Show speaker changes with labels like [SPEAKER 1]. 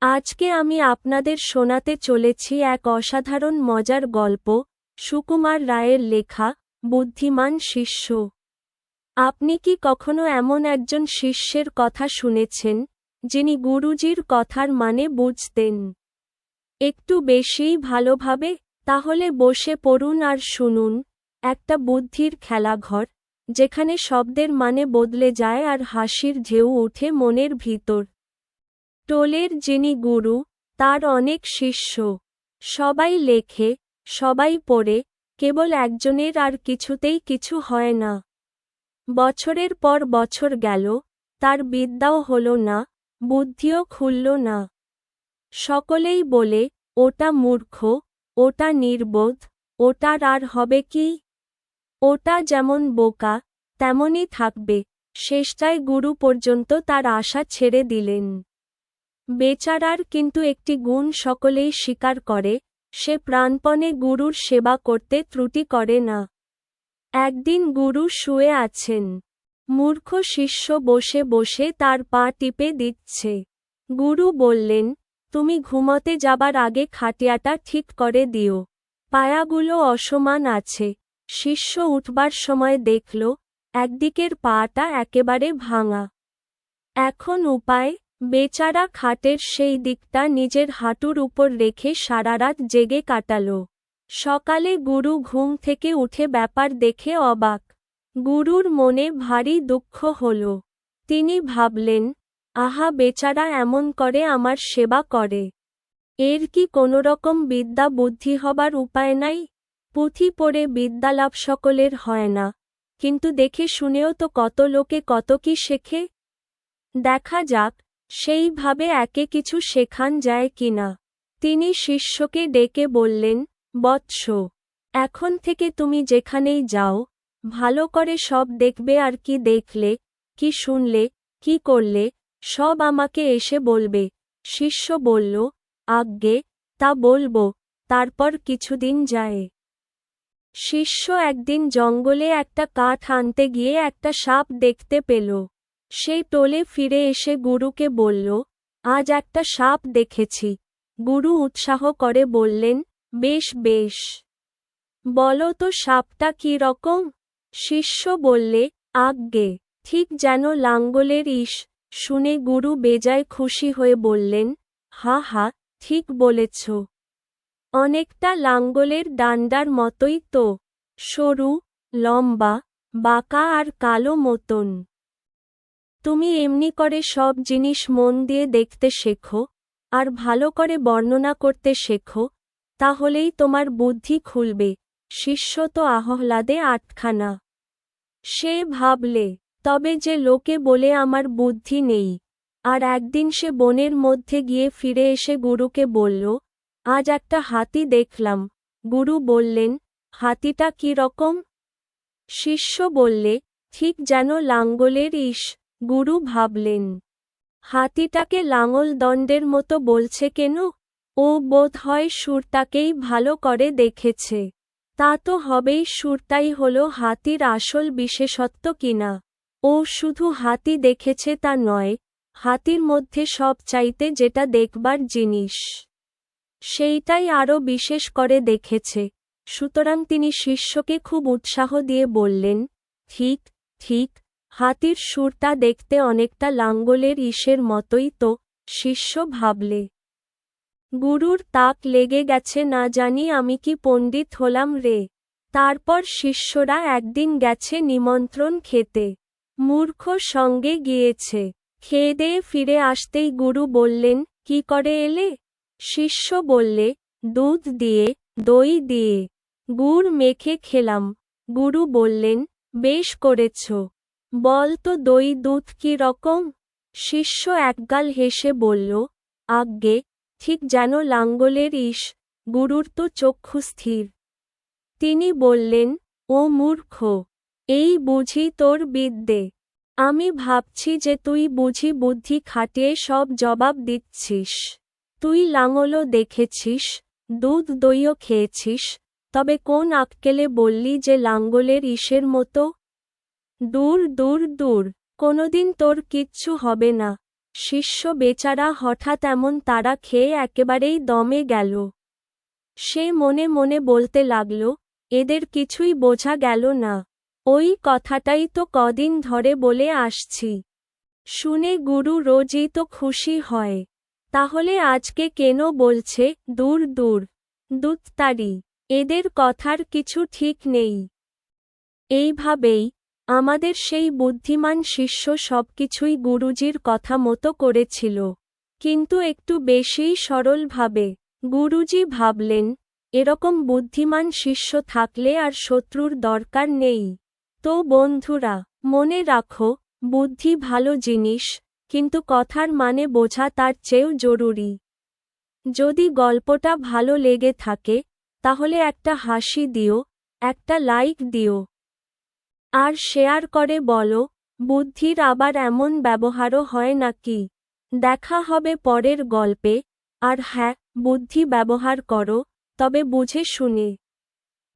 [SPEAKER 1] আজকে আমি আপনাদের শোনাতে চলেছি এক অসাধারণ মজার গল্প, সুকুমার রায়ের লেখা, বুদ্ধিমান শিষ্য। আপনি কি কখনো এমন একজন শিষ্যের কথা শুনেছেন, যিনি গুরুজির কথার মানে বুঝতেন একটু বেশিই ভালোভাবে? তাহলে বসে পড়ুন আর শুনুন, একটা বুদ্ধির খেলাঘর, যেখানে শব্দের মানে বদলে যায় আর হাসির ঢেউ ওঠে মনের ভিতর। টোলের যিনি গুরু, তার অনেক শিষ্য। সবাই লেখে, সবাই পড়ে, কেবল একজনের আর কিছুতেই কিছু হয় না। বছরের পর বছর গেল, তার বিদ্যাও হল না, বুদ্ধিও খুলল না। সকলেই বলে, ওটা মূর্খ, ওটা নির্বোধ, ওটার আর হবে কি? ওটা যেমন বোকা, তেমনই থাকবে। শেষটায় গুরু পর্যন্ত তার আশা ছেড়ে দিলেন। বেচারার কিন্তু একটি গুণ সকলেই স্বীকার করে, সে প্রাণপণে গুরুর সেবা করতে ত্রুটি করে না। একদিন গুরু শুয়ে আছেন। মূর্খ শিষ্য বসে বসে তার পা টিপে দিচ্ছে। গুরু বললেন, তুমি ঘুমোতে যাবার আগে খাটিয়াটা ঠিক করে দিও। পায়াগুলো অসমান আছে। শিষ্য উঠবার সময় দেখল, একদিকের পাটা একেবারে ভাঙা। এখন উপায়? বেচারা খাটের সেই দিকটা নিজের হাঁটুর উপর রেখে সারারাত জেগে কাটাল। সকালে গুরু ঘুম থেকে উঠে ব্যাপার দেখে অবাক। গুরুর মনে ভারী দুঃখ হল। তিনি ভাবলেন, আহা, বেচারা এমন করে আমার সেবা করে। এর কি কোনোরকম বিদ্যা বুদ্ধি হবার উপায় নাই? পুঁথি পড়ে বিদ্যালাভ সকলের হয় না, কিন্তু দেখে শুনেও তো কত লোকে কত কি শেখে। দেখা যাক, সেইভাবে একে কিছু শেখান যায় কিনা। তিনি শিষ্যকে ডেকে বললেন, বৎস, এখন থেকে তুমি যেখানেই যাও, ভালো করে সব দেখবে, আর কি দেখলে, কি শুনলে, কি করলে, সব আমাকে এসে বলবে। শিষ্য বলল, আজ্ঞে, তা বলবো। তারপর কিছুদিন যায়। শিষ্য একদিন জঙ্গলে একটা কাঠ আনতে গিয়ে একটা সাপ দেখতে পেল। সেই টোলে ফিরে এসে গুরুকে বলল, আজ একটা সাপ দেখেছি। গুরু উৎসাহ করে বললেন, বেশ বেশ, বলো তো সাপটা কি রকম? শিষ্য বললে, আজ্ঞে, ঠিক যেন লাঙ্গলের ইশ। শুনে গুরু বেজায় খুশি হয়ে বললেন, হা হা, ঠিক বলেছ। অনেকটা লাঙ্গলের ডান্ডার মতোই তো, সরু, লম্বা, বাঁকা আর কালো মতন। তুমি এমনি করে সব জিনিস মন দিয়ে দেখতে শেখো, আর ভালো করে বর্ণনা করতে শেখো, তাহলেই তোমার বুদ্ধি খুলবে। শিষ্য তো আহ্লাদে আটখানা। সে ভাবলে, তবে যে লোকে বলে আমার বুদ্ধি নেই। আর একদিন সে বনের মধ্যে গিয়ে ফিরে এসে গুরুকে বলল, আজ একটা হাতি দেখলাম। গুরু বললেন, হাতিটা কি রকম? শিষ্য বললে, ঠিক যেন লাঙ্গলের ইশ। গুরু ভাবলেন, হাতিটাকে লাঙল দণ্ডের মতো বলছে কেন? ও বোধ হয় সুরটাকেই ভালো করে দেখেছে। তা তো হবেই, সুরটাই হলো হাতির আসল বিশেষত্ব কিনা। ও শুধু হাতি দেখেছে তা নয়, হাতির মধ্যে সব চাইতে যেটা দেখবার জিনিস, সেইটাই আরও বিশেষ করে দেখেছে। সুতরাং তিনি শিষ্যকে খুব উৎসাহ দিয়ে বললেন, ঠিক ঠিক, হাতির সুরটা দেখতে অনেকটা লাঙ্গলের ইশের মতোই তো। শিষ্য ভাবলে, গুরুর তাক লেগে গেছে, না জানি আমি কি পণ্ডিত হলাম রে। তারপর শিষ্যরা একদিন গেছে নিমন্ত্রণ খেতে। মূর্খ সঙ্গে গিয়েছে। খেয়ে দেয়ে ফিরে আসতেই গুরু বললেন, কি করে এলে? শিষ্য বললে, দুধ দিয়ে, দই দিয়ে, গুড় মেখে খেলাম। গুরু বললেন, বেশ করেছ। বল তো দই দুধ কি রকম? শিষ্য একগাল হেসে বলল, আজ্ঞে, ঠিক যেন লাঙ্গলের ইশ। গুরুর তো চক্ষু স্থির। তিনি বললেন, ও মূর্খ, এই বুঝি তোর বিদ্যে। আমি ভাবছি যে তুই বুঝি বুদ্ধি খাটিয়ে সব জবাব দিচ্ছিস। তুই লাঙলও দেখেছিস, দুধ দইও খেয়েছিস, তবে কোন আক্কেলে বললি যে লাঙ্গলের ইশের মতো? দূর দূর দূর, কোনোদিন তোর কিচ্ছু হবে না। শিষ্য বেচারা হঠাৎ এমন তাড়া খেয়ে একেবারেই দমে গেল। সে মনে মনে বলতে লাগল, এদের কিছুই বোঝা গেল না। ওই কথাটাই তো কদিন ধরে বলে আসছি। শুনে গুরু রোজই তো খুশি হয়। তাহলে আজকে কেন বলছে, দূর দূর, দুত্তারি, এদের কথার কিছু ঠিক নেই। এইভাবেই আমাদের সেই বুদ্ধিমান শিষ্য সবকিছুই গুরুজির কথা মতো করেছিল, কিন্তু একটু বেশিই সরলভাবে। গুরুজি ভাবলেন, এরকম বুদ্ধিমান শিষ্য থাকলে আর শত্রুর দরকার নেই। তো বন্ধুরা, মনে রাখো, বুদ্ধি ভালো জিনিস, কিন্তু কথার মানে বোঝা তার চেয়েও জরুরি। যদি গল্পটা ভালো লেগে থাকে, তাহলে একটা হাসি দিও, একটা লাইক দিও। আর শেয়ার করে বলো, বুদ্ধির আবার এমন ব্যবহারও হয় নাকি। দেখা হবে পরের গল্পে। আর হ্যাঁ, বুদ্ধি ব্যবহার করো, তবে বুঝে শুনে।